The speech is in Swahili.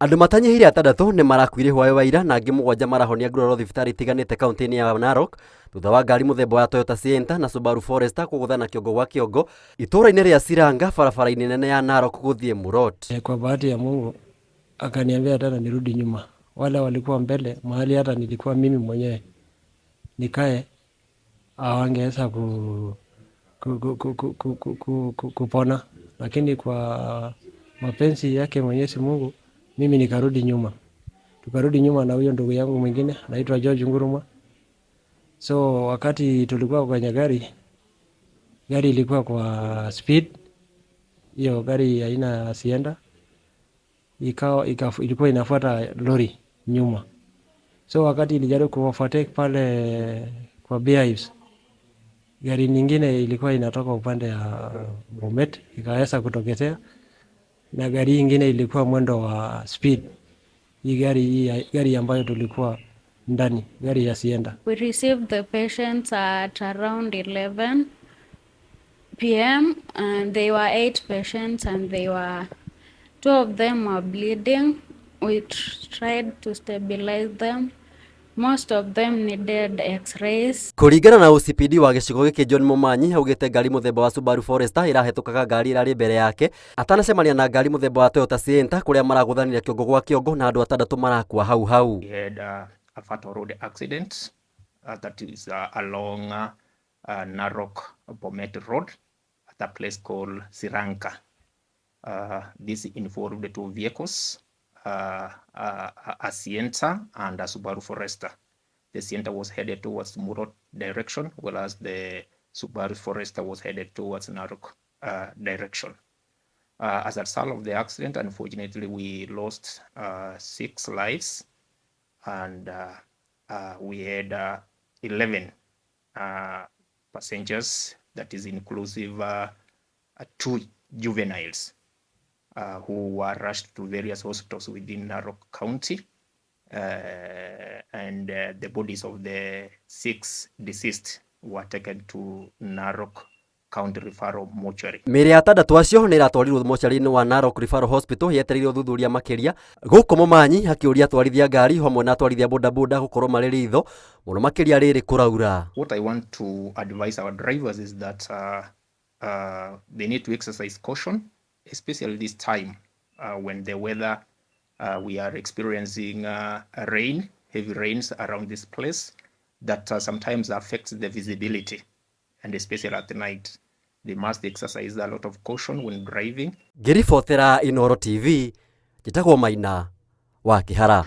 Andu matanyihire 6 ni marakuire hwayo wa ira na angi 7 marahonia nguraro thibitari itiganite kaunti-ini ya Narok thutha wa ngari muthemba wa Toyota Sienta na Subaru Forester kuguthana kiongo gwa kiongo itura-ini ria Siranga barabara-ini nene ya Narok guthie Murot. Kwa bahati ya Mungu akaniambia tena nirudi nyuma, wale walikuwa mbele mahali hata nilikuwa mimi mwenyewe nikae hawangeweza kupona, lakini kwa mapenzi yake Mwenyezi Mungu mimi nikarudi nyuma. Tukarudi nyuma na huyo ndugu yangu mwingine anaitwa George Nguruma. So wakati tulikuwa kwenye gari ilikuwa kwa speed, hiyo gari aina ya Sienta ilikuwa inafuata lori nyuma. So wakati ilijaribu kuovertake pale kwa Beehives, gari nyingine ilikuwa inatoka upande ya Bomet ikaweza kutokezea, na gari nyingine ilikuwa mwendo wa speed. Hii gari ambayo tulikuwa ndani, gari ya Sienta. We received the patients at around 11 p.m. and they were 8 patients and 2 of them were bleeding. We tried to stabilize them. Most of them needed x-rays. Kuringana na OCPD wa gicigo giki John Momanyi augite ngari muthemba wa Subaru Forester irahetukaga ngari irari mbere yake atanacemania na ngari muthemba wa Toyota Sienta kuria maraguthanira kiongo gwa kiongo na andu 6 marakua hau. We had a fatal road accident that is along Narok Bomet Road at a place called Siranga. This involved 2 vehicles, a Sienta and a Subaru Forester. The Sienta was headed towards Murot direction, whereas the Subaru Forester was headed towards Narok direction. As a result of the accident, unfortunately, we lost 6 lives, and we had 11 passengers, that is inclusive 2 juveniles who were rushed to various hospitals within Narok County, and the bodies of the 6 deceased were taken to Narok County Referral Mortuary. Mĩĩrĩ ya 6 acio nĩ iratwarirwo mortuary-inĩ wa Narok Referral Hospital yetereire ũthuthuria makiria. Gũkũ Momanyi akĩũria atwarithia ngari hamwe na atwarithia bodaboda gũkorwo marĩ ritho mũno makiria rĩrĩ kũraura. What I want to advise our drivers is that they need to exercise caution, especially this time when the weather, we are experiencing rain, heavy rains around this place that sometimes affects the visibility, and especially at night. They must exercise a lot of caution when driving. Ngĩribotera Inooro TV, njĩtagwo Maina wa Kĩhara.